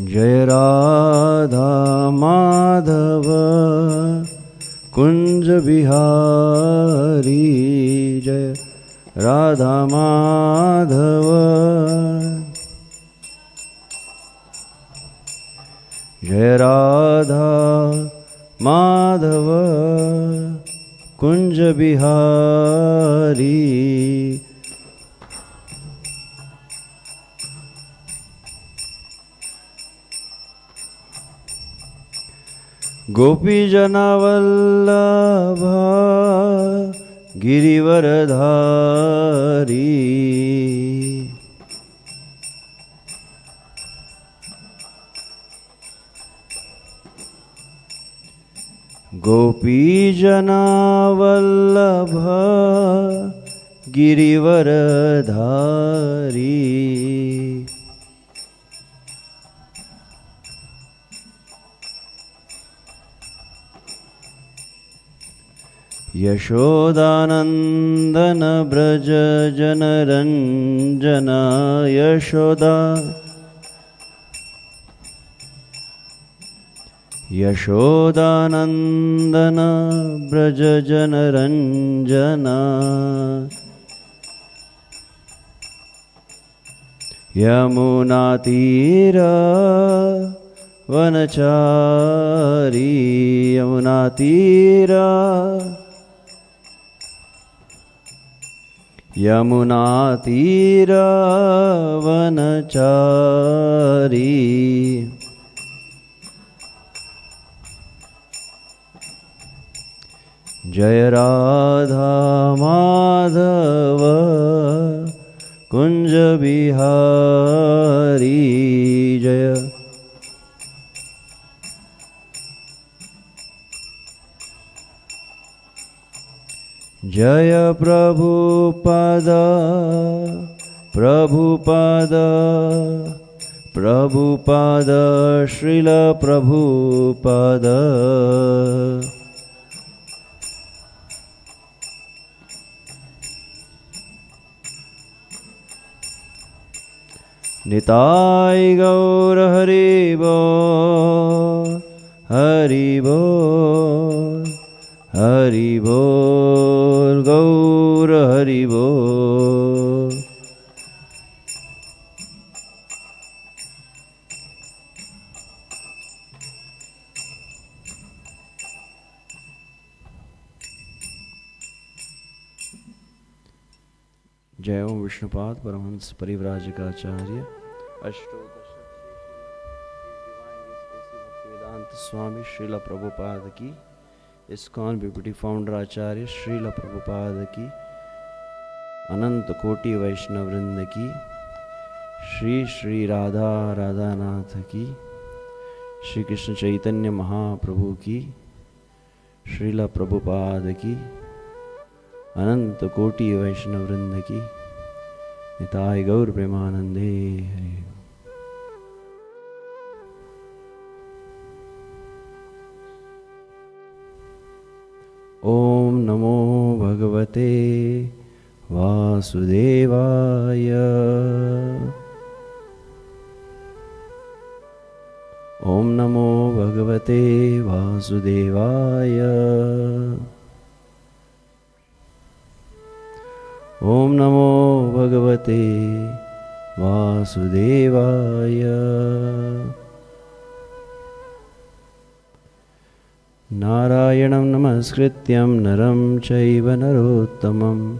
जय राधा माधव कुंज बिहारी, जय राधा माधव। जय राधा माधव कुंज बिहारी, गोपी जनवल्लभ गिरिवरधारी, गोपी जनवल्लभ गिरिवरधारी, यशोदानंदन ब्रज जनरंजन, यशोदानंदन ब्रज जनरंजन, यमुना तीर वनचारी, यमुना तीर, यमुना तीर वनचारी, जय राधा माधव कुंज बिहारी, जय जय प्रभुपद प्रभुपद प्रभुपद, श्रील प्रभुपद। निताय गौर हरि बोल, हरि बोल, हरि बोल, गौर हरि बोल। जय ओम विष्णुपाद परमहंस परिव्राजकाचार्य अष्टोदश वेदांत स्वामी श्रील प्रभुपाद की, इस्कॉन बीपीटी फाउंडर आचार्य श्रील प्रभुपाद की, अनंत कोटि वैष्णव वृंद की, श्री श्री राधा राधानाथ की, श्री कृष्ण चैतन्य महाप्रभु की, श्रील प्रभुपाद की, अनंत कोटि वैष्णव वृंद की, निताय गौर प्रेमानंदे हरि। ओम नमो भगवते वासुदेवाय, ओम नमो भगवते वासुदेवाय, ओम नमो भगवते वासुदेवाय। नारायणं नमस्कृत्यं नरं चैव नरोत्तमं,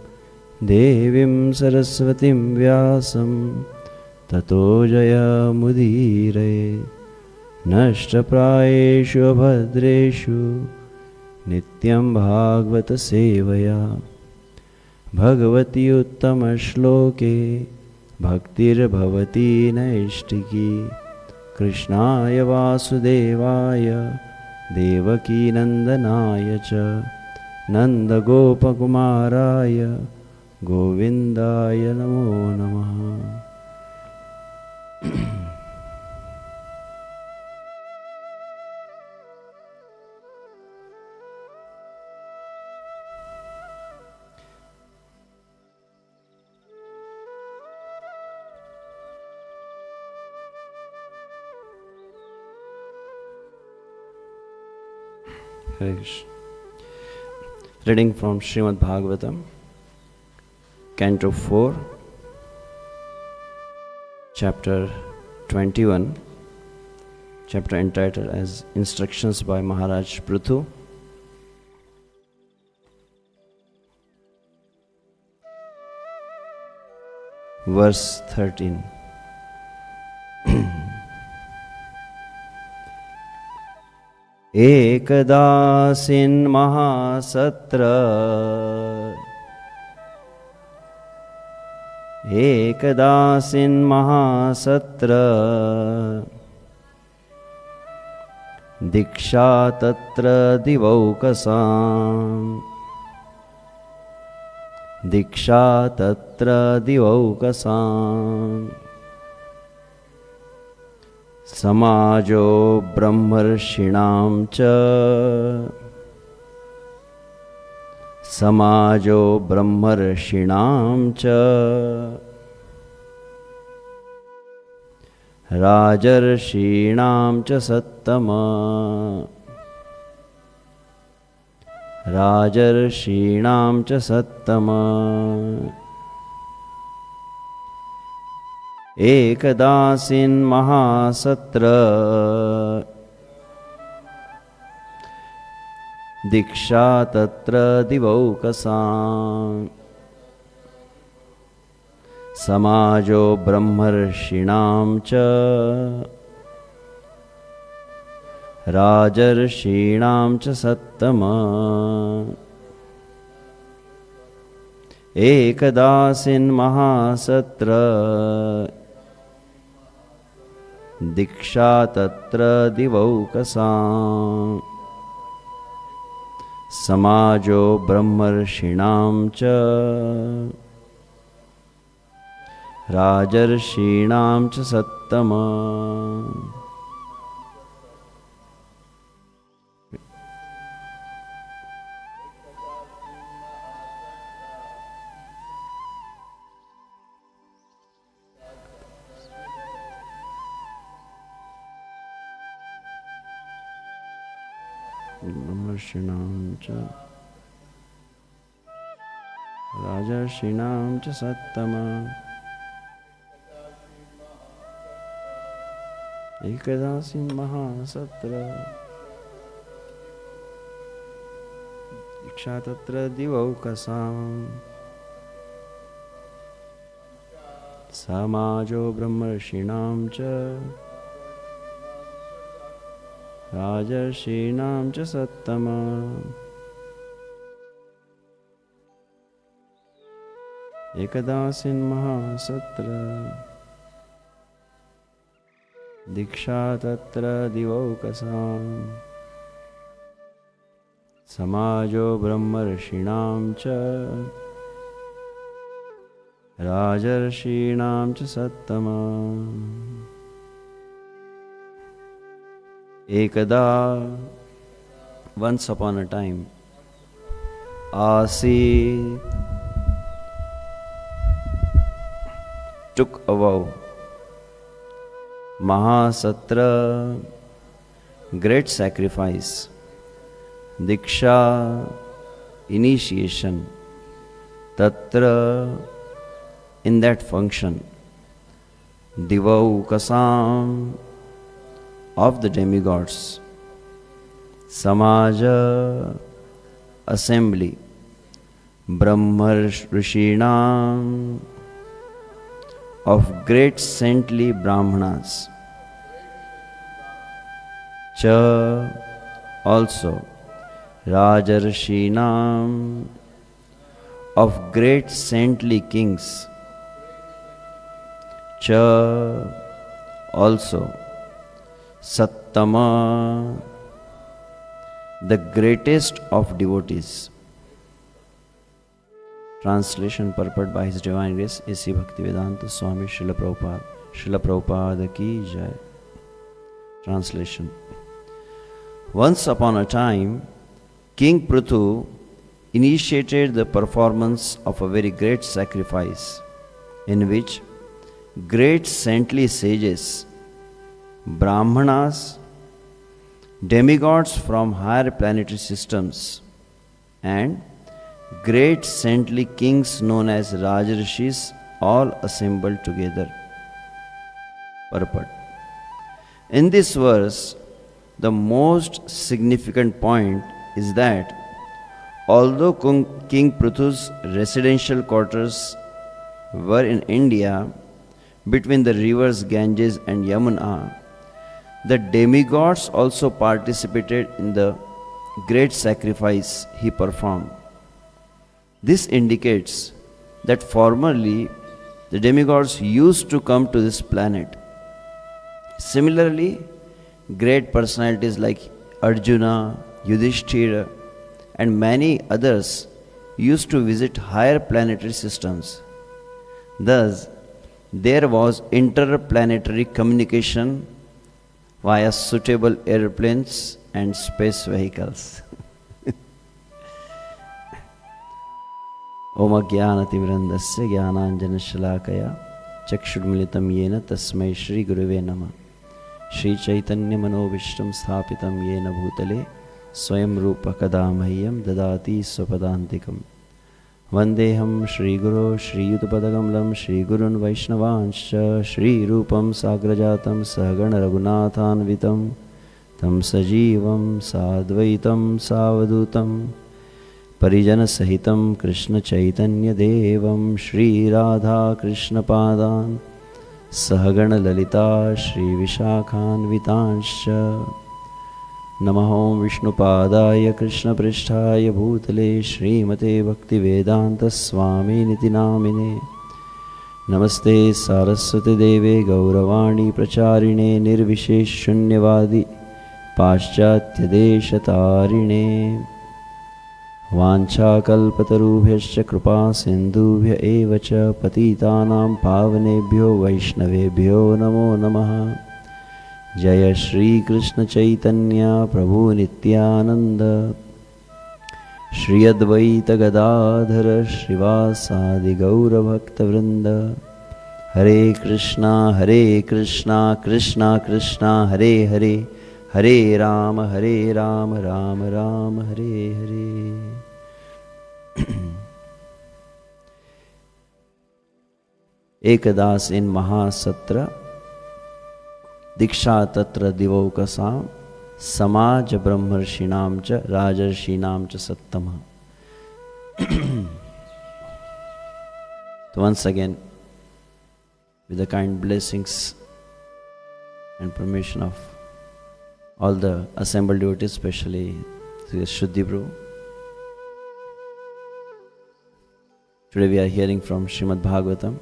देवीं सरस्वतीं व्यासं ततो जयमुदीरये। नष्टप्रायेषु अभद्रेषु नित्यं भागवत सेवया, भगवती उत्तमश्लोके भक्तिर्भवती नैष्टिकी। कृष्णाय वासुदेवाय देवकीनन्दनाय च नन्दगोपकुमाराय गोविन्दाय नमो नमः। Hare Krishna. Reading from Srimad Bhagavatam, Canto 4, Chapter 21, chapter entitled as Instructions by Maharaj Prithu. Verse 13. एकदासीन् महासत्र एकदासीन् महासत्र दीक्षा तत्र दिवौकसाम् दीक्षा तत्र दिवौकसाम् समाजो ब्रह्मर्षिणां च समाजो ब्रह्मर्षिणां च राजर्षीणां च सत्तमा राजर्षीणां च सत्तमा एकदासीन् महासत्र दीक्षा तत्र दिवौकसाम् समाजो ब्रह्मर्षिणां च राजर्षीणां च सत्तमा एकदासीन् महासत्र दीक्षा तत्र दिवौकसाम् समाजो ब्रह्मर्षिणां च राजर्षीणां च सत्तमा ब्रह्मर्षिणां च राजर्षीणां च सत्तमा एकदासीन् महासत्र दीक्षा तत्र दिवौकसाम् समाजो ब्रह्मर्षिणां च राजर्षीणां च सत्तमा एकदासीन् महासत्र दीक्षा तत्र दिवौकसाम् समाजो ब्रह्मर्षिणां च राजर्षीणां च सत्तमा एकदा, once upon a time, Asi took a vow. Mahasatra, great sacrifice. Diksha, initiation. Tatra, in that function. Divaukasam, of the demigods. Samaja, assembly. Brahmarshinam, of great saintly Brahmanas. Cha, also. Rajarshinam, of great saintly kings. Cha, also. Sattama, the greatest of devotees. Translation purport by His Divine Grace A.C. Bhaktivedanta Swami Srila Prabhupada. Srila Prabhupada ki jai. Translation. Once upon a time, King Prithu initiated the performance of a very great sacrifice, in which great saintly sages, Brahmanas, demigods from higher planetary systems, and great saintly kings known as Rajarishis all assembled together. Purport. In this verse, the most significant point is that although King Pruthu's residential quarters were in India between the rivers Ganges and Yamuna, the demigods also participated in the great sacrifice he performed. This indicates that formerly the demigods used to come to this planet. Similarly, great personalities like Arjuna, Yudhishthira, and many others used to visit higher planetary systems. Thus, there was interplanetary communication via suitable airplanes and space vehicles. Om Jnanatimirandasya Jnananjanashalakaya Chakshurmilitam Yena Tasmai Shri Gurave Namah. Shri Chaitanya Manovishtam Sthapitam Yena Bhutale Swayam Rupa Kadamahyam Dadati Swapadantikam. Vandeham Shri Guru Shri Yutapadagamlam Shri Gurun Vaishnavanscha Shri Rupam Sagrajatam Sahagana Raghunathanvitam Tam Sajivam Sadvaitam Savadutam Parijana Sahitam Krishna Chaitanya Devam Shri Radha Krishna Padan Sahagana Lalita Shri Vishakhanvitanscha Namahom Vishnupadaya Krishna Pristhaya Bhutale Srimate Bhaktivedanta Swami Niti Namine Namaste Saraswati Deve Gauravani Pracharine Nirvishesh Shunyavadi Paschatya Deshatarine Vanchakalpatarubhyascha Kripa Sindhubhya Evacha Patitanam Pavanebhyo Vaishnavebhyo Namo Namaha Jaya Shri Krishna Chaitanya Prabhu Nityananda Shri Advaita Gadadhara Srivasadi Gaura Bhakta Vrinda Hare Krishna Krishna Krishna Hare Hare Hare Rama Rama Rama Hare Hare. Ekadas in Mahasatra Diksha Tatra Divokasam Samaj Brahmarshinam Cha Rajarshinam Cha Sattama. So once again, with the kind blessings and permission of all the assembled devotees, especially Sri Shuddhi Prabhu, today we are hearing from Srimad Bhagavatam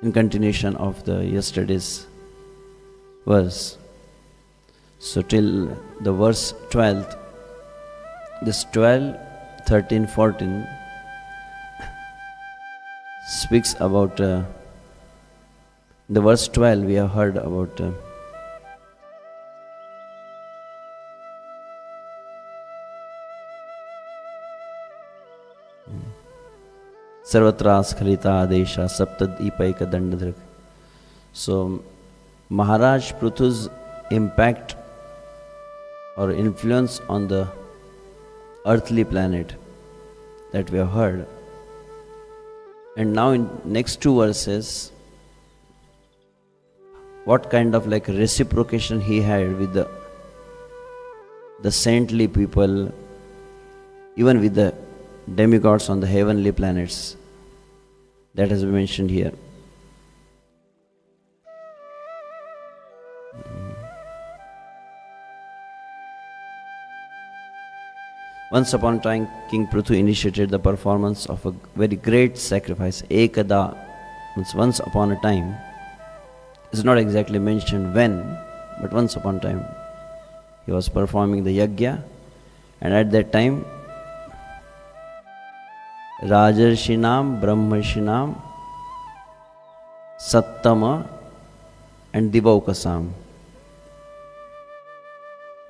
in continuation of the yesterday's verse. So till the verse 12th, this 12, 13, 14 speaks about, the verse 12 we have heard about Sarvatra Skhalita Adesha Saptad Ipaika Dandadrak. So Maharaj Pruthu's impact or influence on the earthly planet that we have heard. And now in next two verses, what kind of like reciprocation he had with the saintly people, even with the demigods on the heavenly planets. That has been mentioned here. Once upon a time, King Pruthu initiated the performance of a very great sacrifice. Ekada means once upon a time. It's not exactly mentioned when, but once upon a time he was performing the yajna, and at that time Rajarshinam, Brahmarshinam, Sattama and Divaukasam.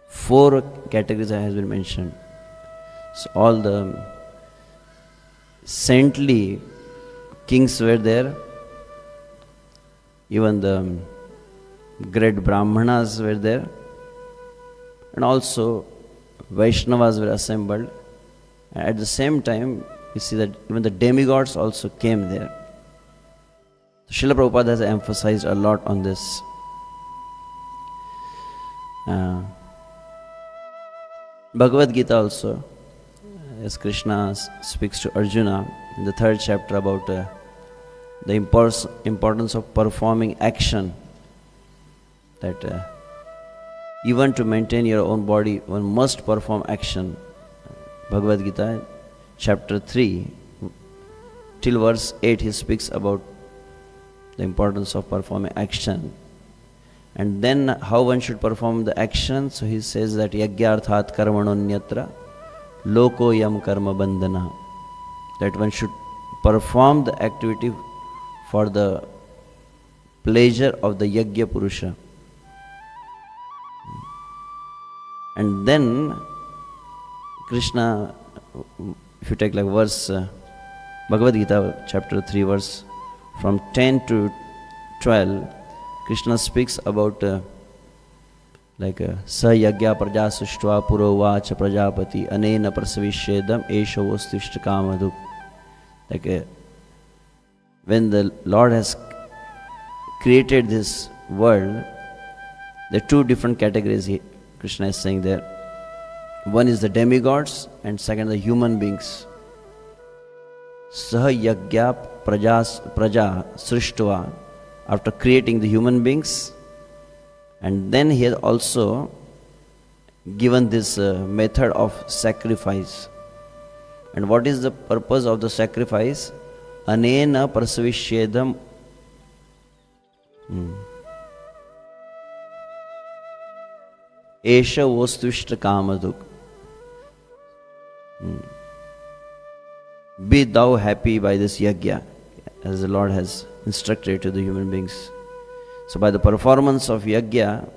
4 categories has been mentioned. So all the saintly kings were there, even the great Brahmanas were there, and also Vaishnavas were assembled. And at the same time, we see that even the demigods also came there. Srila Prabhupada has emphasized a lot on this. Bhagavad Gita also, as Krishna speaks to Arjuna in the 3rd chapter about the importance of performing action, that even to maintain your own body, one must perform action. Bhagavad Gita, chapter 3, till verse 8, he speaks about the importance of performing action. And then how one should perform the action. So he says that yagyarthat karmanonyatra loko yam karma bandhana, that one should perform the activity for the pleasure of the yagya purusha. And then Krishna, if you take like verse Bhagavad Gita chapter 3 verse from 10 to 12, Krishna speaks about sa yagya praja sushtva purovacha prajapati anena prasavishedam esha vostishta kamaduk. When the Lord has created this world, there are 2 different categories Krishna is saying there. One is the demigods and second the human beings. Saha yagya praja srishtva, after creating the human beings, and then he has also given this method of sacrifice. And what is the purpose of the sacrifice? Anena prasavishedam. Esha vostuvishta kamaduk. Be thou happy by this yagya, as the Lord has instructed to the human beings. So by the performance of yagya,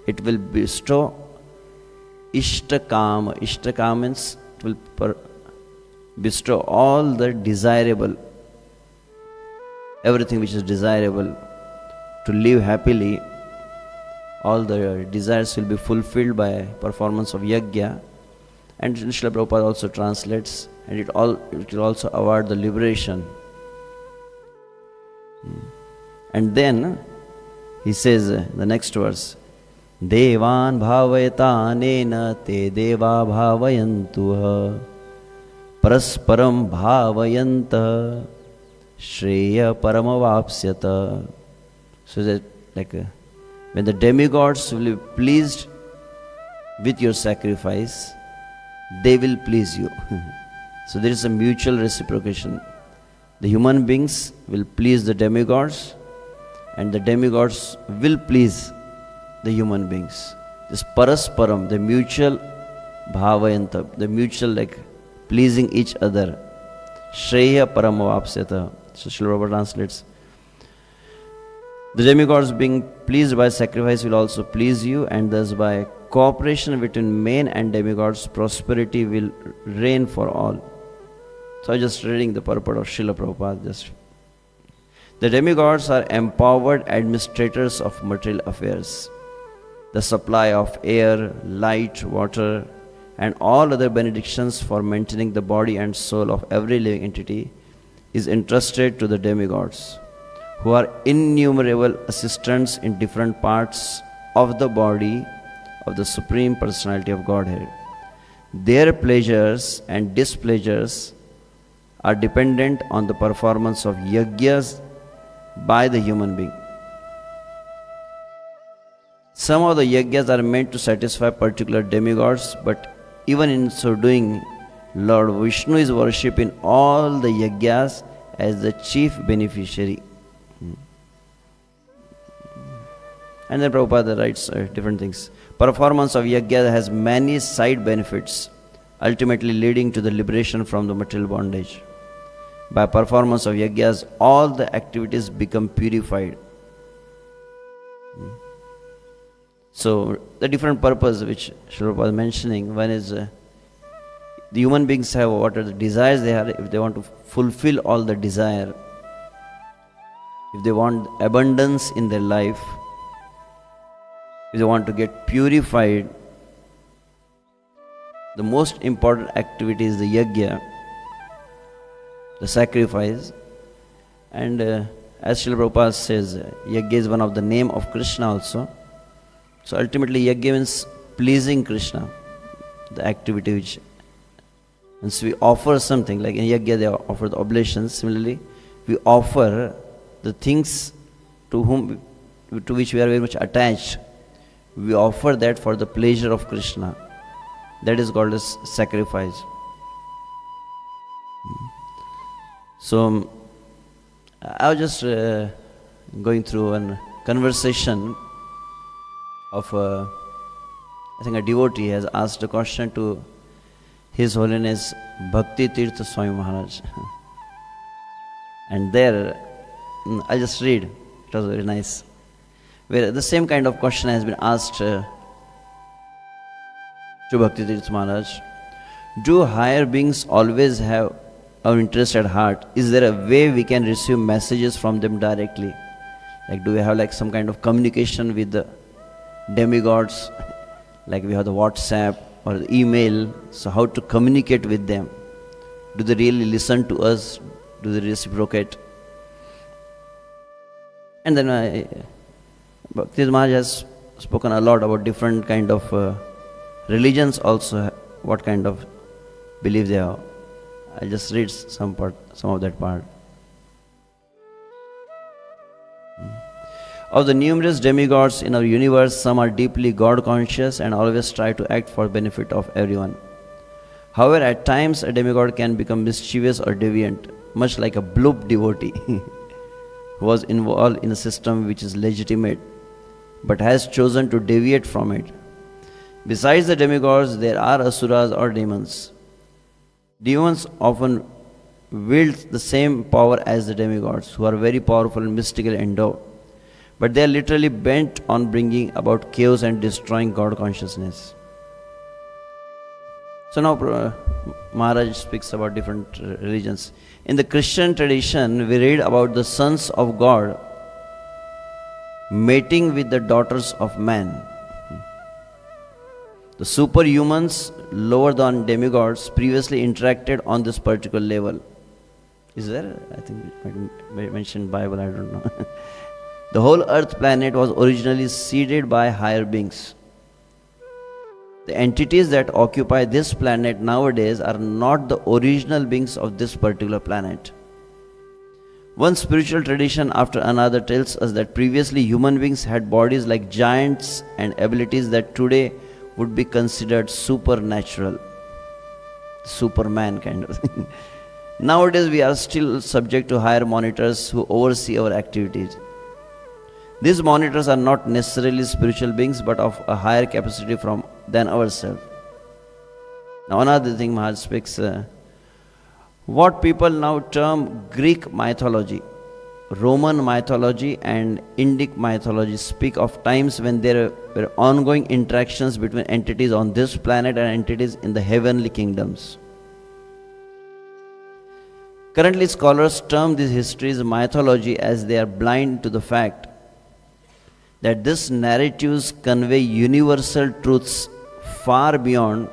it will bestow ishtakama. Ishtakama means it will bestow all the desirable, everything which is desirable, to live happily. All the desires will be fulfilled by performance of yagya. And Srila Prabhupada also translates, and it will also award the liberation. And then he says the next verse, Devan bhavayatanena te deva bhavayantuha prasparam bhavayanta shreya paramavapsyata. So that when the demigods will be pleased with your sacrifice, they will please you. So there is a mutual reciprocation. The human beings will please the demigods, and the demigods will please the human beings. This parasparam, the mutual bhavayanta, the mutual pleasing each other. Shreya paramavapsyata. So Srila Prabhupada translates, the demigods being pleased by sacrifice will also please you, and thus by cooperation between men and demigods, prosperity will reign for all. So I am just reading the purport of Srila Prabhupada. The demigods are empowered administrators of material affairs. The supply of air, light, water, and all other benedictions for maintaining the body and soul of every living entity is entrusted to the demigods, who are innumerable assistants in different parts of the body of the Supreme Personality of Godhead. Their pleasures and displeasures are dependent on the performance of yagyas by the human being. Some of the yagyas are meant to satisfy particular demigods, but even in so doing, Lord Vishnu is worshipped in all the yagyas as the chief beneficiary. And then Prabhupada writes different things. Performance of yagya has many side benefits, ultimately leading to the liberation from the material bondage. By performance of yagyas, all the activities become purified. So the different purpose which Srila Prabhupada is mentioning, one is the human beings have what are the desires they have. If they want to fulfill all the desire, if they want abundance in their life, if they want to get purified the most important activity is the yajna, the sacrifice. And as Srila Prabhupada says, yajna is one of the name of Krishna also. So ultimately yajna means pleasing Krishna, the activity which, once we offer something, like in yajna they offer the oblations, similarly we offer the things to which we are very much attached. We offer that for the pleasure of Krishna. That is called as sacrifice. So I was just going through a conversation of I think a devotee has asked a question to His Holiness Bhakti Tirtha Swami Maharaj. And there, I'll just read, it was very nice, where the same kind of question has been asked to Bhakti Tirtha Maharaj. Do higher beings always have our interest at heart? Is there a way we can receive messages from them directly? Like, do we have like some kind of communication with the demigods? Like we have the WhatsApp or the email. So how to communicate with them? Do they really listen to us? Do they reciprocate? And then Bhakti Maharaj has spoken a lot about different kind of religions also, what kind of belief they have. I'll just read some of that part. Of the numerous demigods in our universe, some are deeply God-conscious and always try to act for benefit of everyone. However, at times a demigod can become mischievous or deviant, much like a bloop devotee who was involved in a system which is legitimate but has chosen to deviate from it. Besides the demigods, there are asuras or demons. Demons often wield the same power as the demigods, who are very powerful and mystically endowed. But they are literally bent on bringing about chaos and destroying God consciousness. So now Maharaj speaks about different religions. In the Christian tradition, we read about the sons of God mating with the daughters of man. The superhumans, lower than demigods, previously interacted on this particular level. Is there? I think it mentioned Bible, I don't know. The whole earth planet was originally seeded by higher beings. The entities that occupy this planet nowadays are not the original beings of this particular planet. One spiritual tradition after another tells us that previously human beings had bodies like giants and abilities that today would be considered supernatural. Superman kind of thing. Nowadays we are still subject to higher monitors who oversee our activities. These monitors are not necessarily spiritual beings but of a higher capacity than ourselves. Now another thing Maharaj speaks, what people now term Greek mythology, Roman mythology and Indic mythology speak of times when there were ongoing interactions between entities on this planet and entities in the heavenly kingdoms. Currently scholars term these histories mythology as they are blind to the fact that these narratives convey universal truths far beyond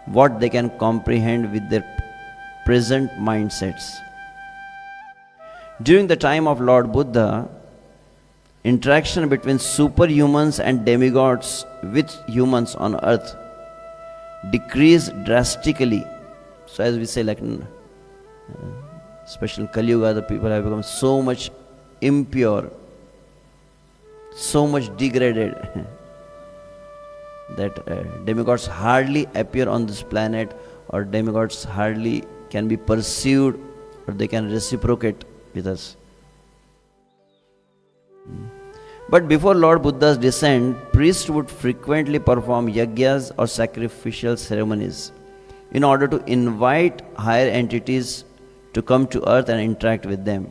what they can comprehend with their present mindsets. During the time of Lord Buddha, interaction between superhumans and demigods with humans on earth decreased drastically. So as we say, like especially in Kali Yuga, the people have become so much impure, so much degraded that demigods hardly appear on this planet, or demigods hardly can be perceived, or they can reciprocate with us. But before Lord Buddha's descent, priests would frequently perform yajnas or sacrificial ceremonies in order to invite higher entities to come to earth and interact with them.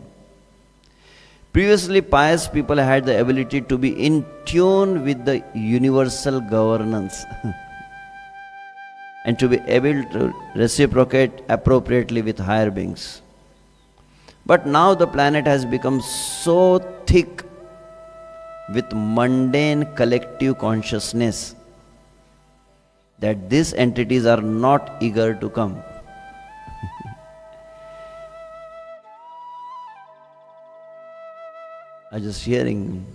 Previously, pious people had the ability to be in tune with the universal governance and to be able to reciprocate appropriately with higher beings. But now the planet has become so thick with mundane collective consciousness that these entities are not eager to come. I was just hearing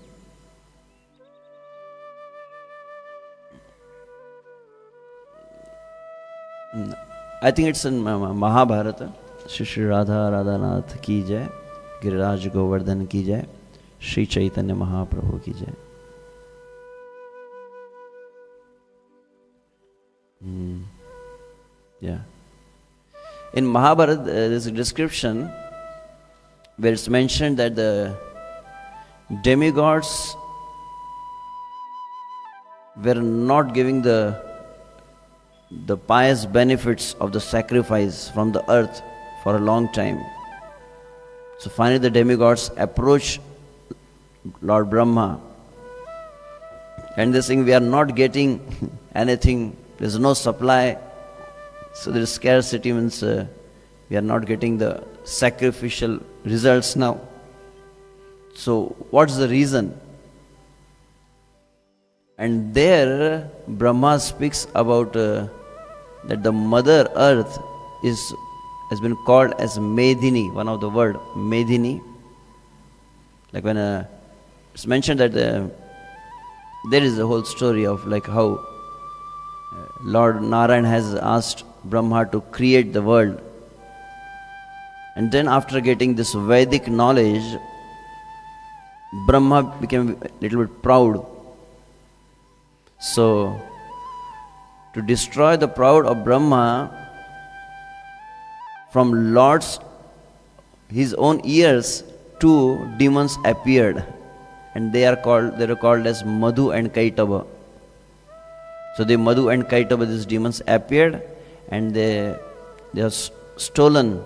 I think it's in Mahabharata. Shri Radha Radhanath ki jai, Giriraj Govardhan ki jai, Shri Chaitanya Mahaprabhu ki jai. Yeah. In Mahabharata, there's a description where it's mentioned that the demigods were not giving the pious benefits of the sacrifice from the earth for a long time. So finally the demigods approach Lord Brahma and they saying, we are not getting anything, there is no supply, so there is scarcity, means we are not getting the sacrificial results now. So what's the reason? And there Brahma speaks about that the mother earth has been called as Medini, one of the word Medini. Like when it's mentioned that there is a whole story of like how Lord Narayan has asked Brahma to create the world. And then after getting this Vedic knowledge, Brahma became a little bit proud. So, to destroy the pride of Brahma, from Lord's, his own ears, two demons appeared, and they are called as Madhu and Kaitava. So the Madhu and Kaitava, these demons appeared, and they have stolen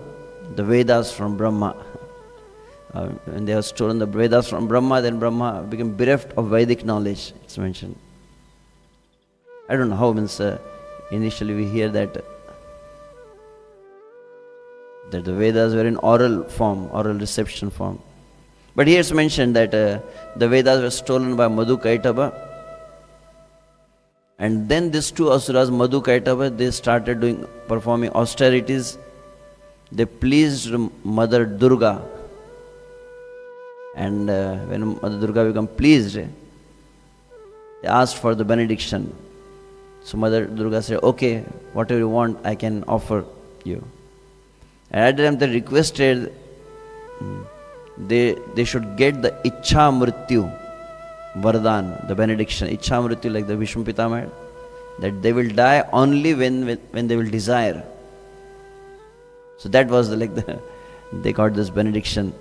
the Vedas from Brahma. When they have stolen the Vedas from Brahma, then Brahma became bereft of Vedic knowledge. It's mentioned. I don't know how, means initially we hear that the Vedas were in oral form, oral reception form. But here it's mentioned that the Vedas were stolen by Madhu Kaitava. And then these two asuras, Madhu Kaitava, they started performing austerities. They pleased Mother Durga. And when Mother Durga became pleased, they asked for the benediction. So Mother Durga said, okay, whatever you want, I can offer you. And at the time they requested, they should get the Ichha Mrityu, Vardhan, the benediction. Ichha Mrityu, like the Vishnu Pitamaya, that they will die only when they will desire. So that was they got this benediction.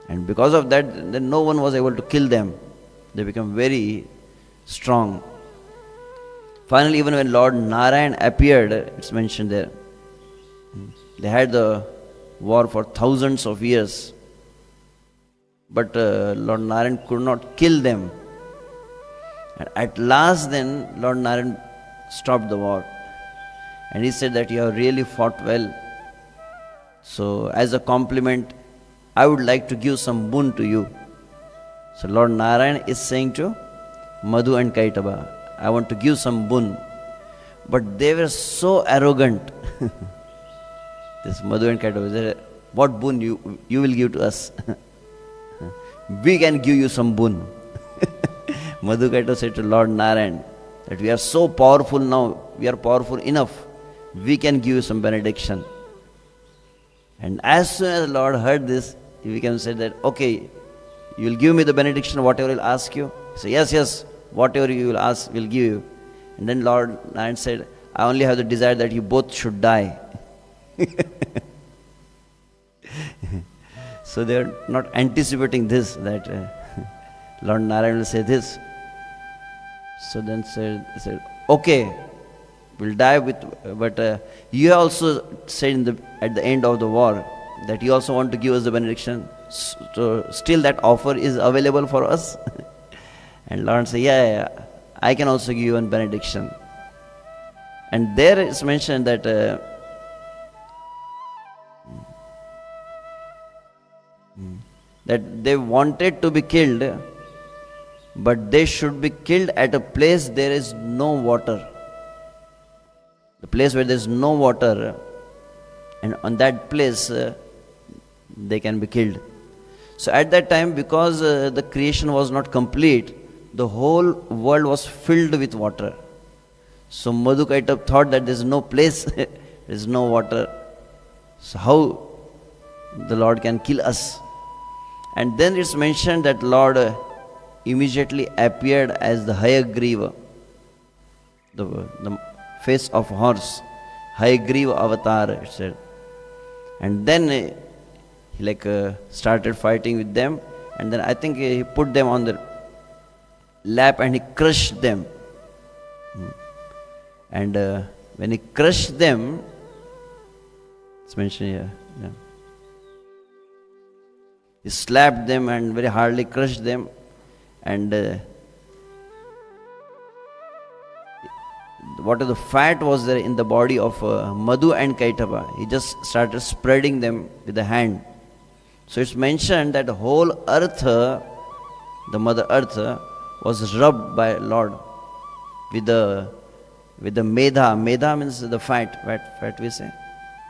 And because of that, then no one was able to kill them. They became very strong. Finally, even when Lord Narayan appeared, it's mentioned there, they had the war for thousands of years. But Lord Narayan could not kill them. And at last then, Lord Narayan stopped the war. And he said that you have really fought well. So as a compliment, I would like to give some boon to you. So Lord Narayan is saying to Madhu and Kaitava, I want to give some boon. But they were so arrogant. This Madhu and Kaitava said, what boon you will give to us? We can give you some boon. Madhu Kaitava said to Lord Narayan that we are so powerful now, we are powerful enough, we can give you some benediction. And as soon as the Lord heard this, he became said that, okay, you will give me the benediction, whatever I will ask you. He said, yes, whatever you will ask, we'll give you. And then Lord Narayan said, I only have the desire that you both should die. So they are not anticipating this, that Lord Narayan will say this. So then said, okay, we'll die with, but you also said at the end of the war that you also want to give us the benediction. So still that offer is available for us. And Lord said, yeah, I can also give you a benediction. And there is mentioned that that they wanted to be killed, but they should be killed at a place there is no water. the place where there is no water, and on that place they can be killed. So at that time, because the creation was not complete, the whole world was filled with water. So Madhukaitap thought that there is no place, there is no water. So how the Lord can kill us? And then it's mentioned that Lord immediately appeared as the Hayagriva, the face of horse, Hayagriva avatar, it said. And then he started fighting with them, and then I think he put them on the lap and he crushed them. And when he crushed them, it's mentioned here, yeah. He slapped them and very hardly crushed them, and what the fat was there in the body of Madhu and Kaitava, he just started spreading them with the hand. So it's mentioned that the whole earth, the Mother Earth, was rubbed by Lord with the medha. Medha means the fat we say.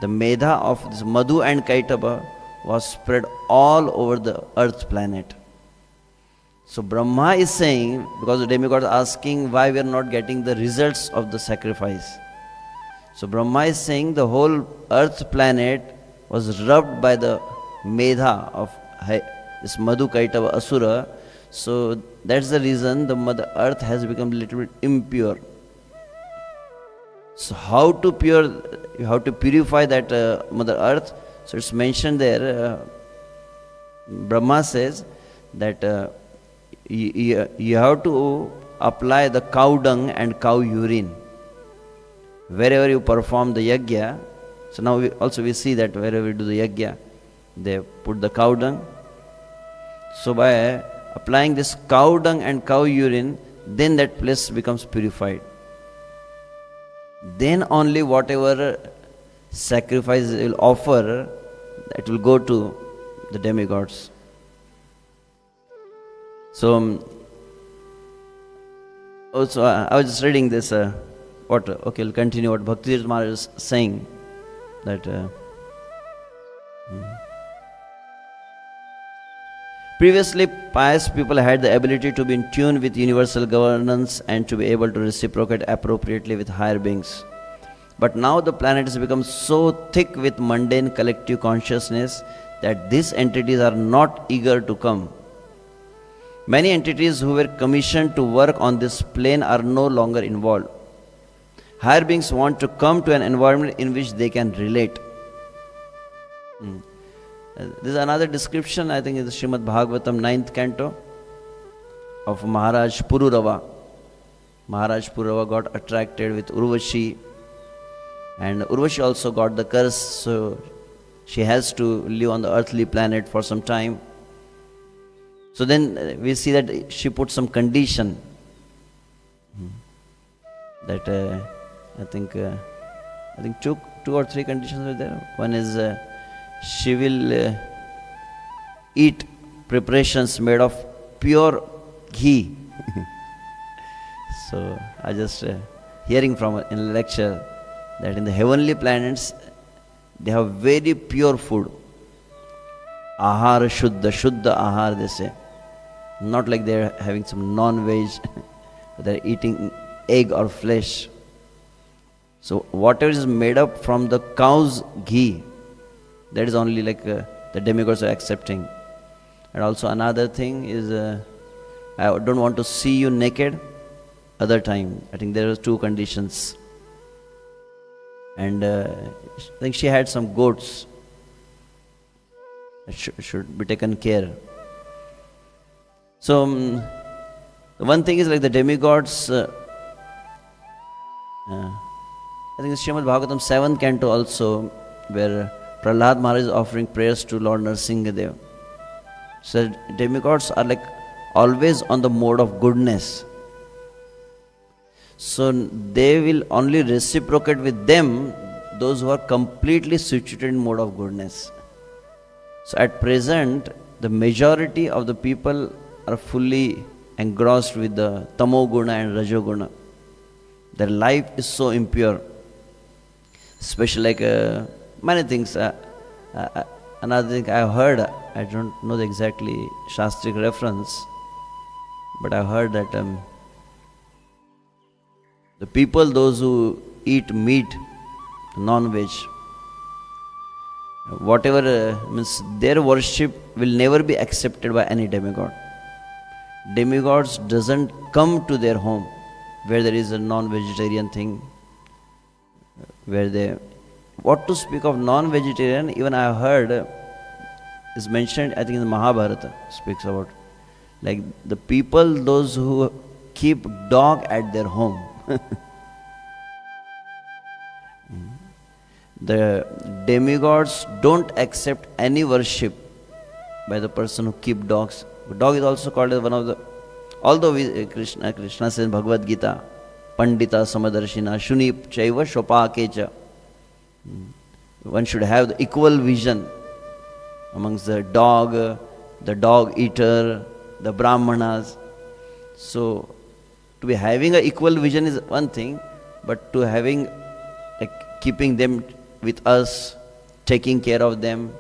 The medha of this Madhu and Kaitava was spread all over the earth planet. So Brahma is saying, because the demigod is asking why we are not getting the results of the sacrifice. So Brahma is saying the whole earth planet was rubbed by the medha of this Madhu Kaitava Asura. So that's the reason the Mother Earth has become a little bit impure. So how to purify that Mother Earth? So it's mentioned there, Brahma says that you have to apply the cow dung and cow urine wherever you perform the yajna. So now we see that wherever we do the yajna, they put the cow dung. So by applying this cow dung and cow urine, then that place becomes purified. Then only whatever sacrifice it will offer, it will go to the demigods. So also I was just reading this. We'll continue what Bhakti Maharaj is saying. That previously pious people had the ability to be in tune with universal governance and to be able to reciprocate appropriately with higher beings. But now the planet has become so thick with mundane collective consciousness that these entities are not eager to come. Many entities who were commissioned to work on this plane are no longer involved. Higher beings want to come to an environment in which they can relate. This is another description, I think, in the Srimad Bhagavatam 9th canto of Maharaj Pururava. Maharaj Pururava got attracted with Urvashi, and Urvashi also got the curse, so she has to live on the earthly planet for some time. So then we see that she put some condition that I think two or three conditions were there. One is she will eat preparations made of pure ghee. So I just hearing from in a lecture that in the heavenly planets they have very pure food. Ahar Shuddha ahar they say. Not like they're having some non-veg, they're eating egg or flesh. So whatever is made up from the cow's ghee, that is only the demigods are accepting. And also another thing is, I don't want to see you naked other time. I think there are two conditions. And I think she had some goats that should be taken care. So one thing is the demigods, I think it's Srimad Bhagavatam 7th canto also, where Prahlad Maharaj is offering prayers to Lord Nrsingadev. So demigods are always on the mode of goodness. So they will only reciprocate with them those who are completely situated in mode of goodness. So at present, the majority of the people are fully engrossed with the Tamo Guna and Rajo Guna. Their life is so impure. Especially like many things. Uh, Another thing I have heard, I don't know the exactly Shastric reference, but I heard that the people, those who eat meat, non-veg, whatever means their worship will never be accepted by any demigod. Demigods doesn't come to their home where there is a non-vegetarian thing, where they, what to speak of non-vegetarian, even I have heard is mentioned, I think in the Mahabharata speaks about, like the people, those who keep dog at their home. The demigods don't accept any worship by the person who keep dogs. Dog is also called as one of the, although Krishna says in Bhagavad Gita, Pandita Samadarshina Shuni Chaiva Shopakecha. One should have the equal vision amongst the dog eater, the Brahmanas. So, to be having an equal vision is one thing, but to having, like keeping them with us, taking care of them,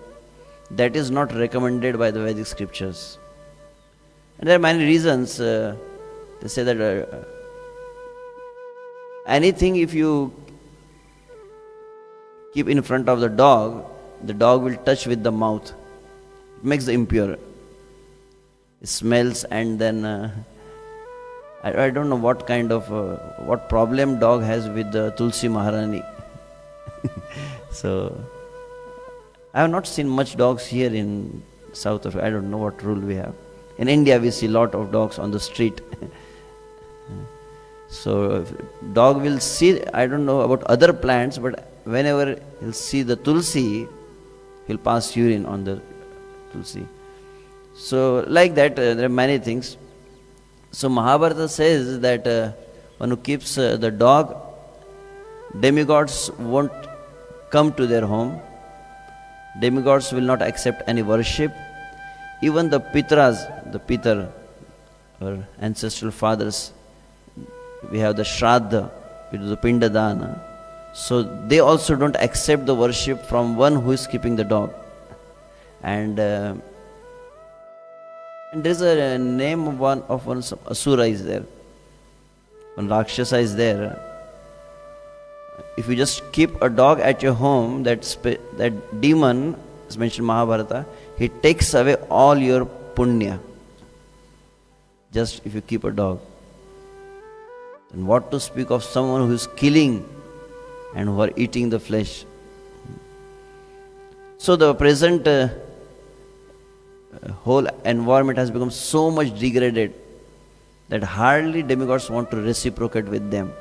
that is not recommended by the Vedic scriptures. And there are many reasons. They say that anything if you keep in front of the dog will touch with the mouth. It makes the impure. It smells, and then I don't know what kind of, what problem dog has with the Tulsi Maharani. So, I have not seen much dogs here in South Africa. I don't know what rule we have. In India, we see a lot of dogs on the street. So, dog will see, I don't know about other plants, but whenever he'll see the tulsi, he'll pass urine on the tulsi. So, like that, there are many things. So, Mahabharata says that one who keeps the dog, demigods won't come to their home. Demigods will not accept any worship. Even the Pitras, the Pitar, or ancestral fathers, we have the Shraddha, we do the Pindadana. So they also don't accept the worship from one who is keeping the dog. And there is a name of one Asura is there. One Rakshasa is there. If you just keep a dog at your home, that demon is mentioned in Mahabharata, he takes away all your punya. Just if you keep a dog. And what to speak of someone who is killing and who are eating the flesh. So the present whole environment has become so much degraded that hardly demigods want to reciprocate with them.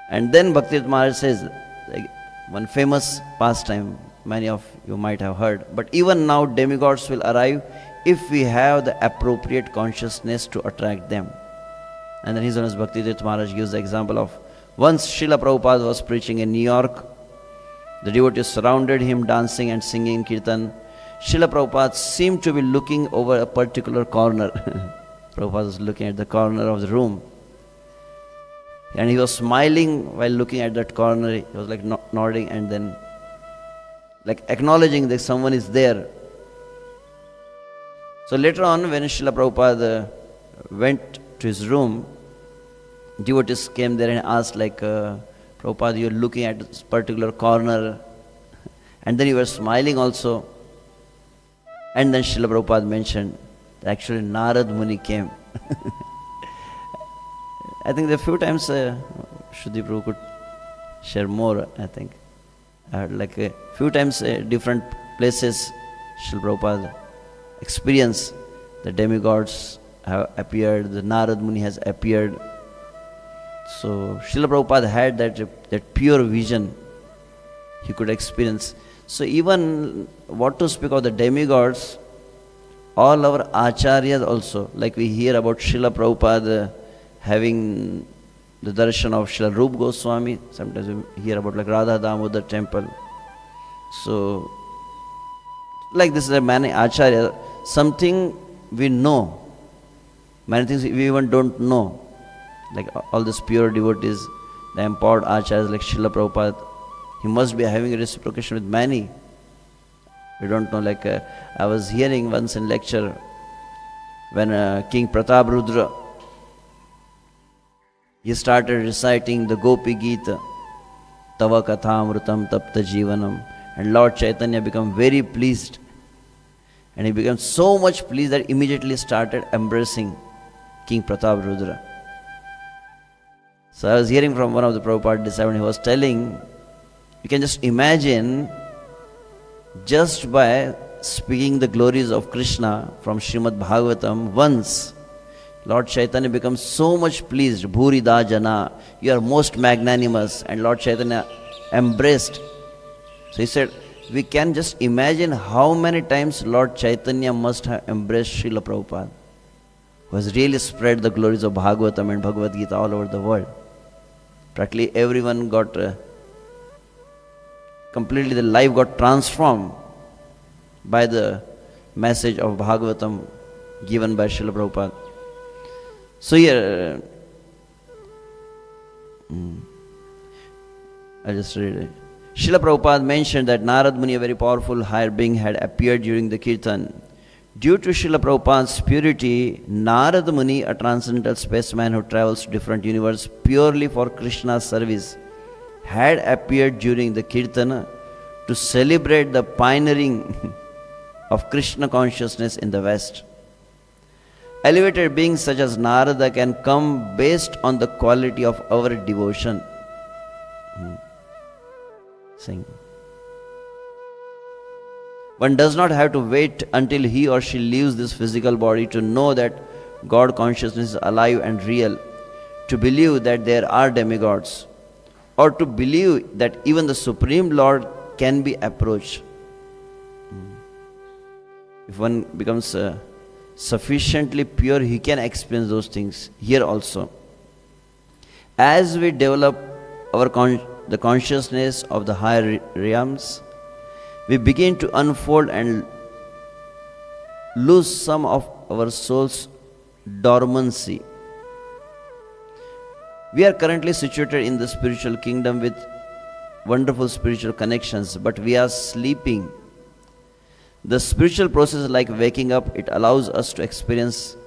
And then Bhaktivedanta Maharaj says, like one famous pastime, many of you might have heard, but even now demigods will arrive if we have the appropriate consciousness to attract them. And then His Holiness Bhaktivedanta Maharaj gives the example of once Srila Prabhupada was preaching in New York. The devotees surrounded him, dancing and singing kirtan. Srila Prabhupada seemed to be looking over a particular corner. Prabhupada was looking at the corner of the room. And he was smiling while looking at that corner. He was like nodding and then like acknowledging that someone is there. So later on, when Srila Prabhupada went to his room, devotees came there and asked like, Prabhupada, you are looking at this particular corner and then you were smiling also. And then Srila Prabhupada mentioned that actually Narad Muni came. I think there are few times Shuddhi Prabhu could share more, I think. I heard like a few times different places Srila Prabhupada experienced the demigods have appeared, the Narad Muni has appeared. So Srila Prabhupada had that pure vision he could experience. So even what to speak of the demigods, all our acharyas also, like we hear about Srila Prabhupada having the darshan of Srila Rupa Goswami, sometimes we hear about like Radha Damodar temple. So like this is a many acharya, something we know, many things we even don't know. Like all these pure devotees, the empowered acharyas like Srila Prabhupada, he must be having a reciprocation with many. We don't know, like I was hearing once in lecture when King Pratap Rudra, he started reciting the Gopi Gita, Tava Kathamrutam Tapta Jivanam, and Lord Chaitanya became very pleased. And he became so much pleased that immediately started embracing King Pratap Rudra. So I was hearing from one of the Prabhupada disciples, he was telling, you can just imagine, just by speaking the glories of Krishna from Srimad Bhagavatam once, Lord Chaitanya becomes so much pleased. Bhurida Jana, you are most magnanimous. And Lord Chaitanya embraced. So he said, we can just imagine how many times Lord Chaitanya must have embraced Srila Prabhupada, who has really spread the glories of Bhagavatam and Bhagavad Gita all over the world. Practically everyone got, completely the life got transformed by the message of Bhagavatam given by Srila Prabhupada. So here, I just read it. Srila Prabhupada mentioned that Narad Muni, a very powerful higher being, had appeared during the Kirtan. Due to Srila Prabhupada's purity, Narad Muni, a transcendental spaceman who travels to different universes purely for Krishna's service, had appeared during the Kirtan to celebrate the pioneering of Krishna consciousness in the West. Elevated beings such as Narada can come based on the quality of our devotion. Sing. One does not have to wait until he or she leaves this physical body to know that God consciousness is alive and real, to believe that there are demigods, or to believe that even the Supreme Lord can be approached. If one becomes sufficiently pure, he can experience those things here also. As we develop the consciousness of the higher realms, we begin to unfold and lose some of our soul's dormancy. We are currently situated in the spiritual kingdom with wonderful spiritual connections, but we are sleeping. The spiritual process is like waking up. It allows us to experience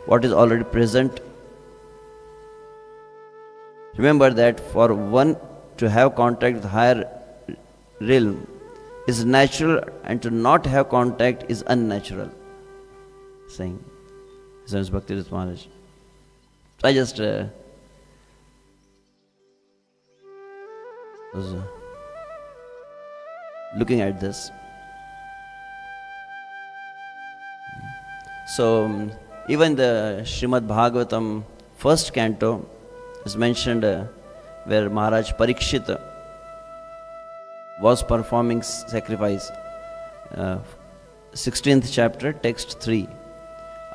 what is already present. Remember that for one to have contact with higher realm is natural, and to not have contact is unnatural. Saying, His Holiness Bhakti Maharaj. So I just was looking at this. So even the Srimad Bhagavatam first canto is mentioned where Maharaj Parikshit was performing sacrifice. 16th chapter, text 3.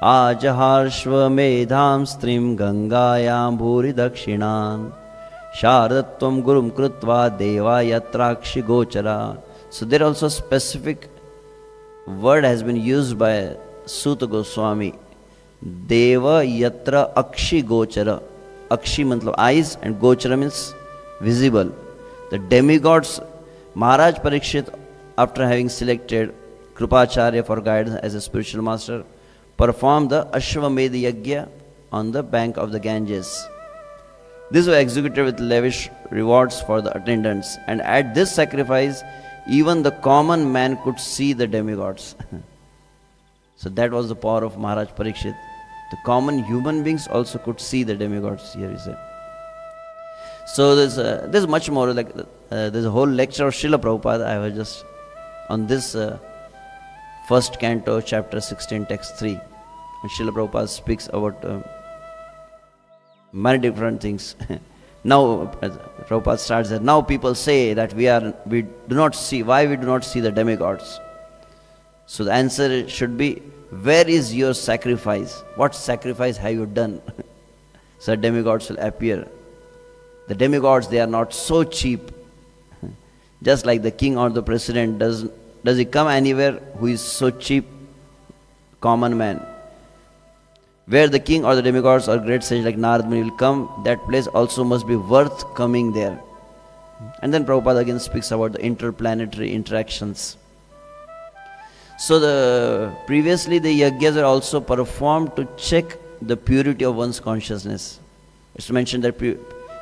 Ajaharshva medham strim gangayam bhuri dakshinan Sharadatvam gurum krutva deva yatrakshi gochara. So there also specific word has been used by Suta Goswami. Deva yatra akshi gochara. Akshi means eyes and gochara means visible. The demigods, Maharaj Parikshit, after having selected Krupacharya for guidance as a spiritual master, performed the Ashwamedh Yajna on the bank of the Ganges. This was executed with lavish rewards for the attendants, and at this sacrifice, even the common man could see the demigods. So that was the power of Maharaj Parikshit. The common human beings also could see the demigods, here he said. So there's much more, like there's a whole lecture of Srila Prabhupada. I was just on this first canto, chapter 16, text 3. And Srila Prabhupada speaks about many different things. Now, Prabhupada starts that now people say that we do not see, why we do not see the demigods? So the answer should be, where is your sacrifice? What sacrifice have you done? So demigods will appear. The demigods, they are not so cheap. Just like the king or the president, does he come anywhere who is so cheap? Common man. Where the king or the demigods or great sage like Narad Muni will come, that place also must be worth coming there. And then Prabhupada again speaks about the interplanetary interactions. So previously the yagyas are also performed to check the purity of one's consciousness. It's mentioned that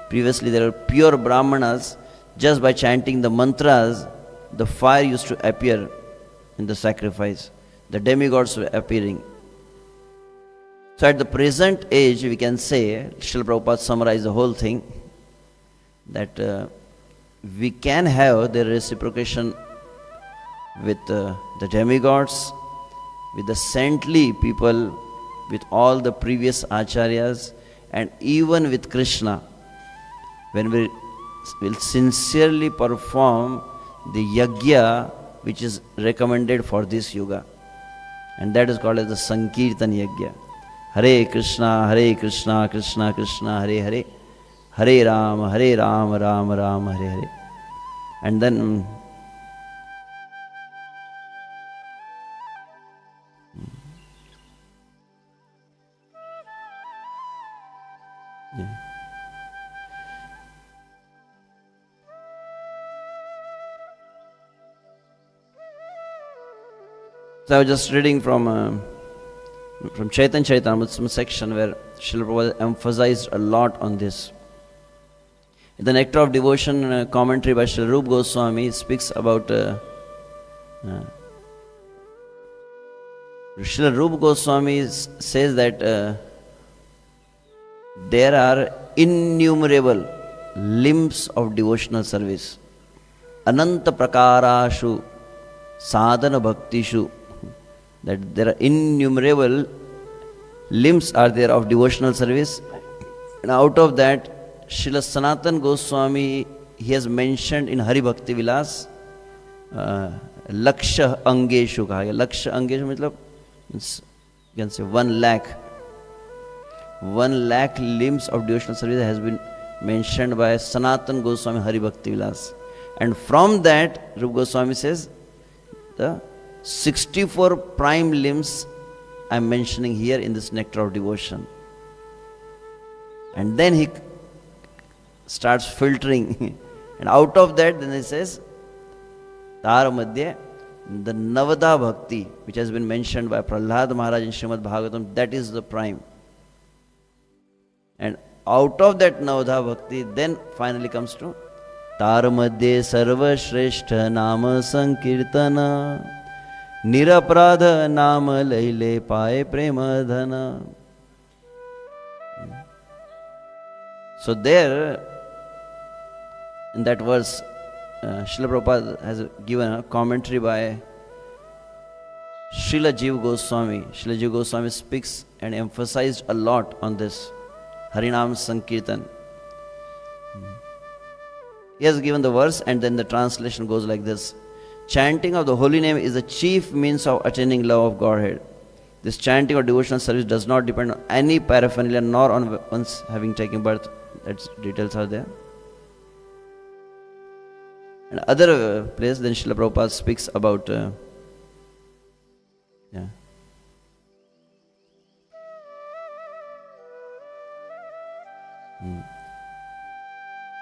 previously there are pure brahmanas. Just by chanting the mantras, the fire used to appear in the sacrifice. The demigods were appearing. So at the present age, we can say, Srila Prabhupada summarized the whole thing, that we can have the reciprocation with the demigods, with the saintly people, with all the previous acharyas, and even with Krishna, when we will sincerely perform the yagya which is recommended for this yuga. And that is called as the Sankirtan Yagya. Hare Krishna, Krishna Krishna, Hare Hare, Hare Rama, Ram Ram, Hare Hare. And then so I was just reading from Chaitanya Charitamrita, some section where Srila Prabhupada emphasized a lot on this. In the Nectar of Devotion commentary by Srila Rupa Goswami speaks about Srila Rupa Goswami says that there are innumerable limbs of devotional service. Ananta prakarashu sadhana bhaktishu, that there are innumerable limbs are there of devotional service. And out of that, Srila Sanatana Goswami, he has mentioned in Hari Bhakti Vilas, Laksha Angeshu kaha. Laksha Angeshu means, you can say 1 lakh. 1 lakh limbs of devotional service has been mentioned by Sanatana Goswami Hari Bhakti Vilas. And from that, Rupa Goswami says, the 64 prime limbs I am mentioning here in this Nectar of Devotion. And then he starts filtering. And out of that, then he says, Tara Madhya, the Navada Bhakti, which has been mentioned by Prahlad Maharaj in Srimad Bhagavatam, that is the prime. And out of that Navada Bhakti, then finally comes to Tara Madhya Sarva Shrestha Nama Sankirtana Nirapradha Nama Laile Paye Prema Dhana. So there, in that verse, Srila Prabhupada has given a commentary by Srila Jiva Goswami. Srila Jiva Goswami speaks and emphasized a lot on this Harinam Sankirtan. He has given the verse and then the translation goes like this. Chanting of the holy name is the chief means of attaining love of Godhead. This chanting or devotional service does not depend on any paraphernalia nor on one's having taken birth. That's details are there. And other place, then Srila Prabhupada speaks about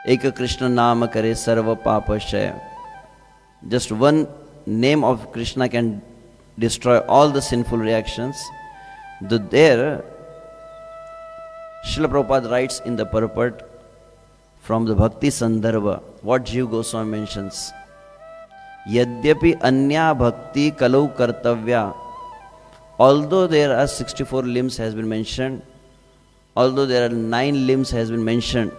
Eka Krishna Nama Kare Sarva Papa Shaya. Just one name of Krishna can destroy all the sinful reactions. There, Srila Prabhupada writes in the purport from the Bhakti Sandarbha, what Jiva Goswami mentions. Yadyapi anya bhakti kalau kartavya. Although there are 64 limbs has been mentioned, although there are 9 limbs has been mentioned,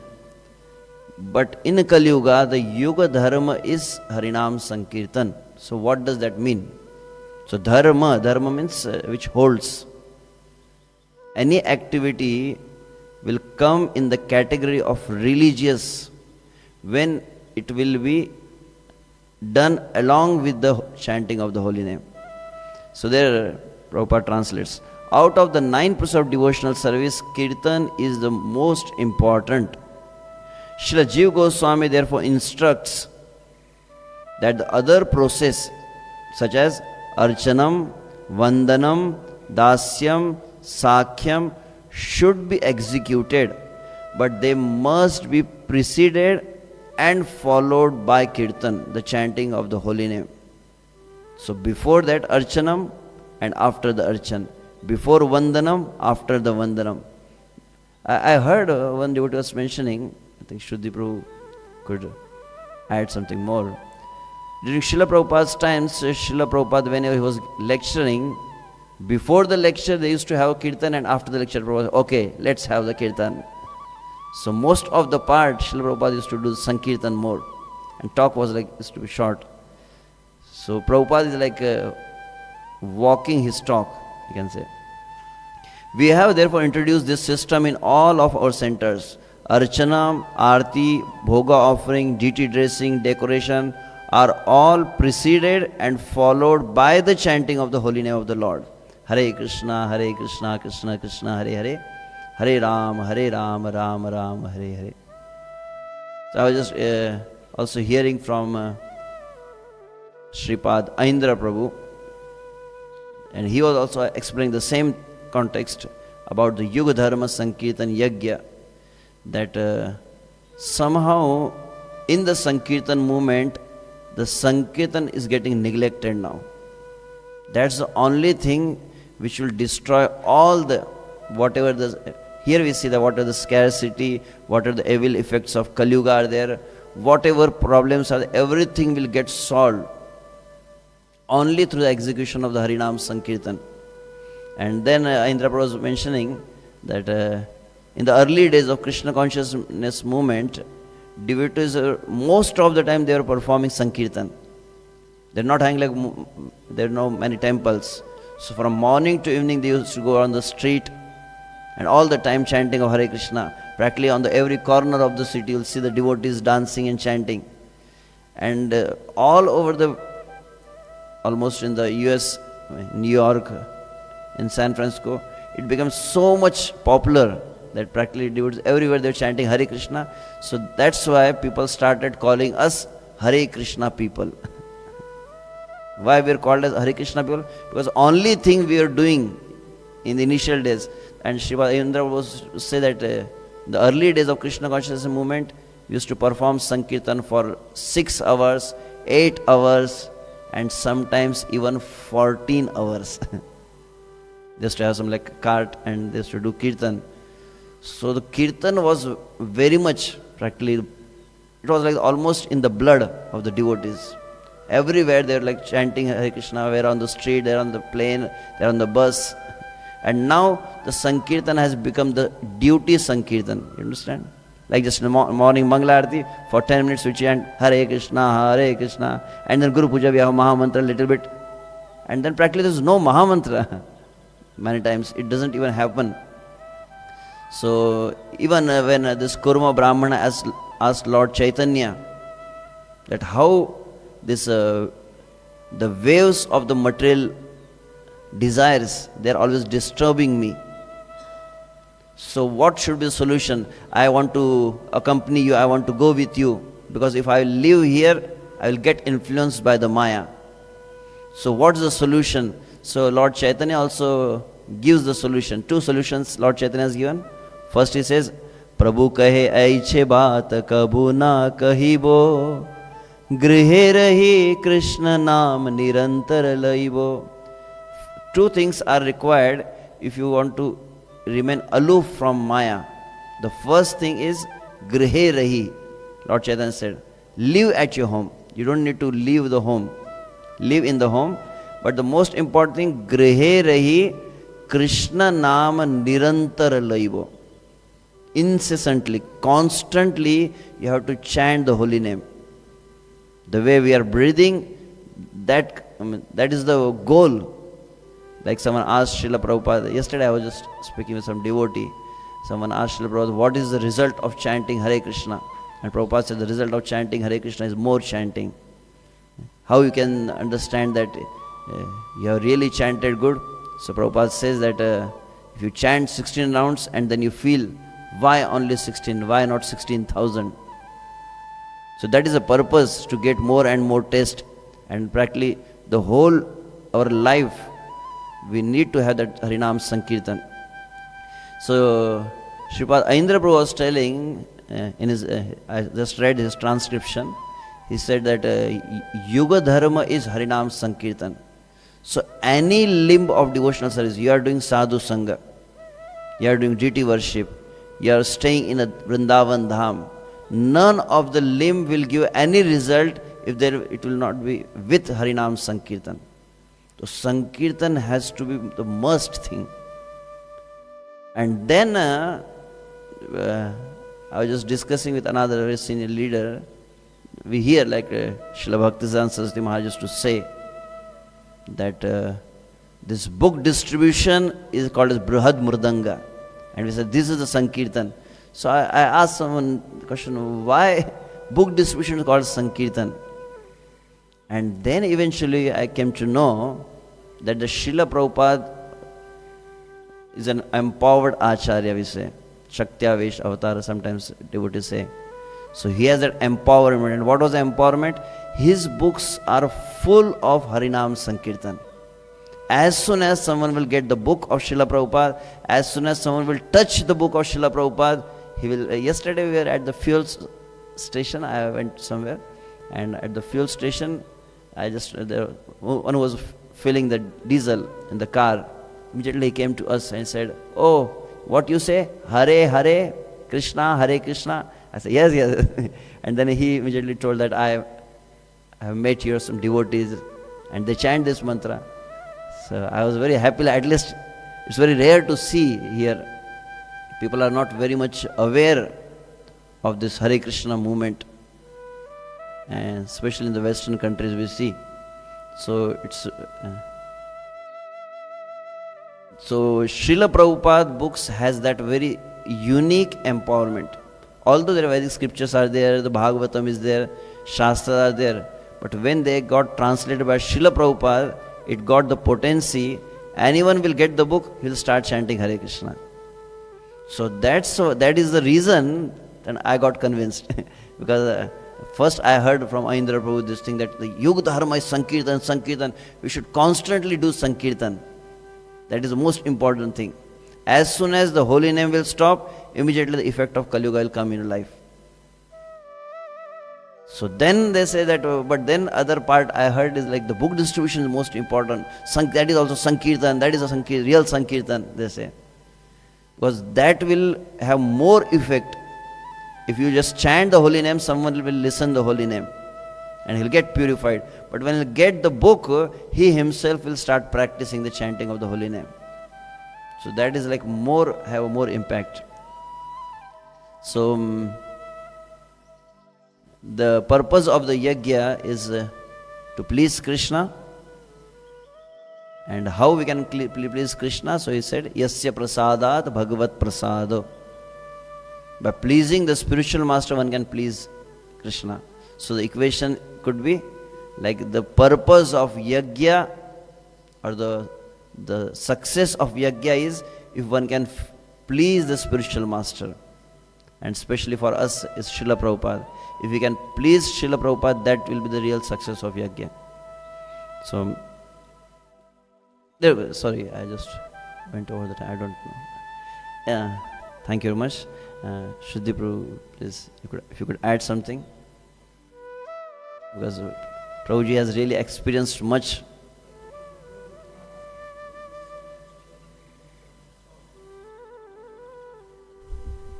but in Kali Yuga, the Yuga Dharma is Harinam Sankirtan. So what does that mean? So Dharma means which holds. Any activity will come in the category of religious when it will be done along with the chanting of the holy name. So there Prabhupada translates, out of the 9% of devotional service, Kirtan is the most important. Srila Jiva Goswami therefore instructs that the other process such as Archanam, Vandanam, Dasyam, Sakhyam should be executed, but they must be preceded and followed by Kirtan, the chanting of the holy name. So before that Archanam and after the Archan. Before Vandanam, after the Vandanam. I heard one devotee was mentioning, I think Shuddhi Prabhu could add something more. During Srila Prabhupada's times, Srila Prabhupada, whenever he was lecturing, before the lecture they used to have Kirtan, and after the lecture, Prabhupada, okay, let's have the Kirtan. So most of the part, Srila Prabhupada used to do Sankirtan more, and talk was like, used to be short. So Prabhupada is like walking his talk, you can say. We have therefore introduced this system in all of our centers. Archana, Aarti, Bhoga offering, deity dressing, decoration are all preceded and followed by the chanting of the holy name of the Lord. Hare Krishna, Krishna Krishna, Hare Hare, Hare Ram, Ram Ram, Hare Hare. So I was just also hearing from Sripad Aindra Prabhu, and he was also explaining the same context about the Yuga Dharma Sankirtan Yagya, that somehow in the Sankirtan movement, the Sankirtan is getting neglected now. That's the only thing which will destroy all the, whatever the, here we see that what are the scarcity, what are the evil effects of Kali Yuga are there, whatever problems are there, everything will get solved only through the execution of the Harinam Sankirtan. And then Indra Prabhu was mentioning that in the early days of Krishna consciousness movement, devotees, most of the time they were performing Sankirtan. They're not having like, there are no many temples. So from morning to evening they used to go on the street and all the time chanting of Hare Krishna. Practically on every corner of the city you'll see the devotees dancing and chanting. And all over the, almost in the US, New York, in San Francisco, it becomes so much popular that practically devotees everywhere they're chanting Hare Krishna. So that's why people started calling us Hare Krishna people. Why we are called as Hare Krishna people? Because only thing we are doing in the initial days, and Shiva Indra was to say that the early days of Krishna consciousness movement, we used to perform Sankirtan for 6 hours, 8 hours, and sometimes even 14 hours. They used to have some like cart and they used to do Kirtan. So the Kirtan was very much practically, it was like almost in the blood of the devotees. Everywhere they were like chanting Hare Krishna, they're on the street, they're on the plane, they're on the bus. And now the Sankirtan has become the duty Sankirtan. You understand? Like just in the morning Mangala Arati, for 10 minutes we chant Hare Krishna, and then Guru Puja we have Mahamantra a little bit. And then practically there's no Mahamantra. Many times it doesn't even happen. So even when this Kurma Brahmana asked Lord Chaitanya that how this the waves of the material desires, they are always disturbing me. So what should be the solution? I want to accompany you, I want to go with you, because if I live here, I will get influenced by the Maya. So what's the solution? So Lord Chaitanya also gives the solution. 2 solutions Lord Chaitanya has given. First he says, Prabhu kahe aiche baat kabhu na kahibo, grihe rahi Krishna naam nirantar laibo. 2 things are required if you want to remain aloof from Maya. The first thing is grihe rahi. Lord Chaitanya said, live at your home. You don't need to leave the home. Live in the home. But the most important thing, grihe rahi Krishna naam nirantar laibo. Incessantly, constantly, you have to chant the holy name. The way we are breathing, that is the goal. Like someone asked Srila Prabhupada, yesterday I was just speaking with some devotee. Someone asked Srila Prabhupada, what is the result of chanting Hare Krishna? And Prabhupada said, the result of chanting Hare Krishna is more chanting. How you can understand that you have really chanted good? So Prabhupada says that if you chant 16 rounds and then you feel, why only 16? Why not 16,000? So that is the purpose, to get more and more taste. And practically the whole our life, we need to have that Harinam Sankirtan. So, Sripad Aindra Prabhu was telling in his, I just read his transcription, he said that Yuga Dharma is Harinam Sankirtan. So, any limb of devotional service, you are doing sadhu sangha, you are doing deity worship, you are staying in a Vrindavan Dham, none of the limb will give any result if it will not be with Harinam Sankirtan. So Sankirtan has to be the must thing. And then I was just discussing with another very senior leader. We hear like Srila Bhaktisiddhanta Saraswati Maharaj used to say that this book distribution is called as Brihad Murdanga. And we said, this is the Sankirtan. So I asked someone the question, why book distribution is called Sankirtan? And then eventually I came to know that the Srila Prabhupada is an empowered Acharya, we say. Shaktyavesh Avatar, sometimes devotees say. So he has that empowerment. And what was the empowerment? His books are full of Harinam Sankirtan. As soon as someone will get the book of Srila Prabhupada, as soon as someone will touch the book of Srila Prabhupada, he will. Yesterday we were at the fuel station. I went somewhere, and at the fuel station, one was filling the diesel in the car. Immediately he came to us and said, "Oh, what you say? Hare Hare Krishna, Hare Krishna." I said, "Yes, yes." And then he immediately told that I have met here some devotees, and they chant this mantra. So I was very happy. At least it's very rare to see here. People are not very much aware of this Hare Krishna movement, and especially in the Western countries we see. So it's so Srila Prabhupada books has that very unique empowerment. Although the Vedic scriptures are there, the Bhagavatam is there, Shastras are there, but when they got translated by Srila Prabhupada, it got the potency. Anyone will get the book, he will start chanting Hare Krishna. So that is the reason that I got convinced. Because first I heard from Aindra Prabhu this thing that the Yuga Dharma is Sankirtan, Sankirtan. We should constantly do Sankirtan. That is the most important thing. As soon as the holy name will stop, immediately the effect of Kali Yuga will come in life. So then they say that, but then other part I heard is like the book distribution is most important. That is also Sankirtan, that is a real Sankirtan, they say. Because that will have more effect. If you just chant the holy name, someone will listen the holy name and he'll get purified. But when he'll get the book, he himself will start practicing the chanting of the holy name. So that is like have more impact. So the purpose of the yajna is to please Krishna. And how we can please Krishna? So he said, Yasya prasadat bhagavat prasado. By pleasing the spiritual master, one can please Krishna. So the equation could be like the purpose of yajna, or the success of yajna is if one can please the spiritual master. And especially for us is Srila Prabhupada. If we can please Srila Prabhupada, that will be the real success of yajna. So, sorry, I just went over the time. I don't know. Yeah, thank you very much. Shuddhi Prabhu, please, if you could add something. Because Prabhuji has really experienced much.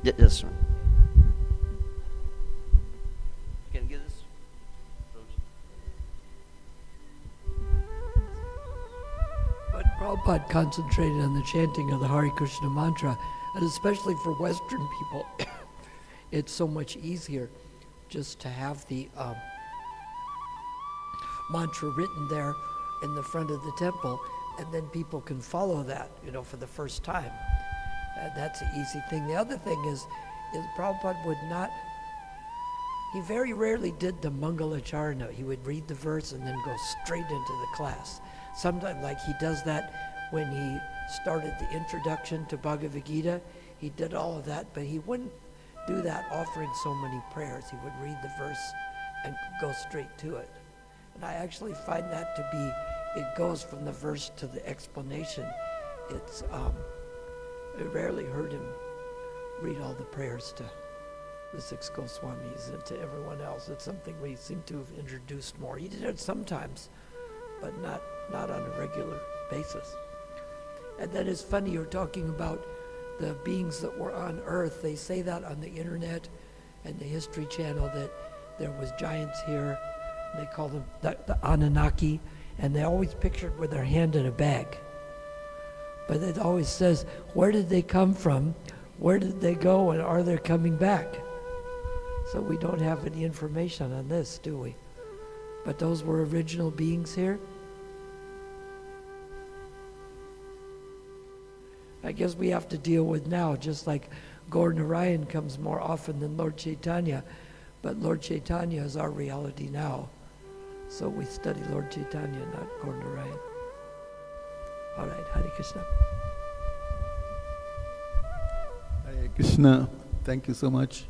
Just one. You can give this. But Prabhupada concentrated on the chanting of the Hare Krishna mantra, and especially for Western people, it's so much easier just to have the mantra written there in the front of the temple, and then people can follow that, for the first time. That's an easy thing. The other thing is Prabhupada would not, he very rarely did the Mangalacharana. He would read the verse and then go straight into the class. Sometimes, like he does that when he started the introduction to Bhagavad Gita, he did all of that, but he wouldn't do that offering so many prayers. He would read the verse and go straight to it. And I actually find that to be, it goes from the verse to the explanation. I rarely heard him read all the prayers to the six Goswamis and to everyone else. It's something we seem to have introduced more. He did it sometimes, but not on a regular basis. And then it's funny, you're talking about the beings that were on Earth. They say that on the internet and the History Channel, that there was giants here. They call them the Anunnaki, and they always pictured with their hand in a bag. But it always says, where did they come from? Where did they go, and are they coming back? So we don't have any information on this, do we? But those were original beings here? I guess we have to deal with now, just like Gaur Narayan comes more often than Lord Chaitanya, but Lord Chaitanya is our reality now. So we study Lord Chaitanya, not Gaur Narayan. All right, Hare Krishna. Hare Krishna, thank you so much.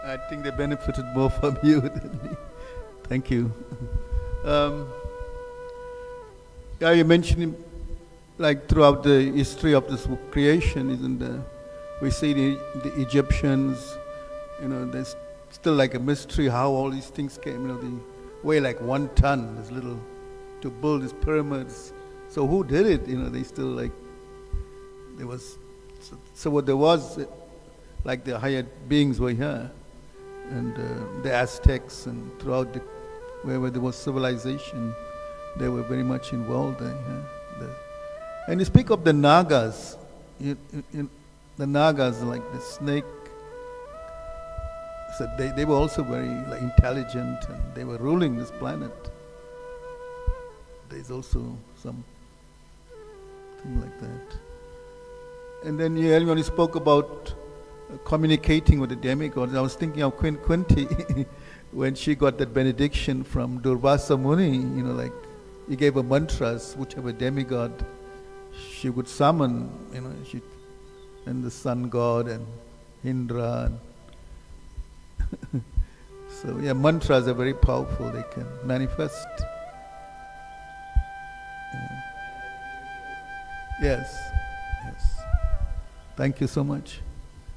I think they benefited more from you than me. Thank you. Yeah, you mentioned like throughout the history of this creation, isn't there? We see the Egyptians, there's still like a mystery how all these things came, they weigh like 1 ton, this little, to build these pyramids. So who did it? They still like, there was, so what there was, like the higher beings were here, and the Aztecs, and throughout wherever there was civilization, they were very much involved there. And you speak of the Nagas, the Nagas, like the snake, so they were also very like intelligent, and they were ruling this planet. There's also some thing like that. And then when you spoke about communicating with the demigods, I was thinking of Queen Kunti when she got that benediction from Durvasa Muni, like he gave her mantras, whichever demigod she would summon, and the sun god and Indra. So yeah, mantras are very powerful, they can manifest. Yeah. Yes. Thank you so much.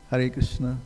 Hare Krishna.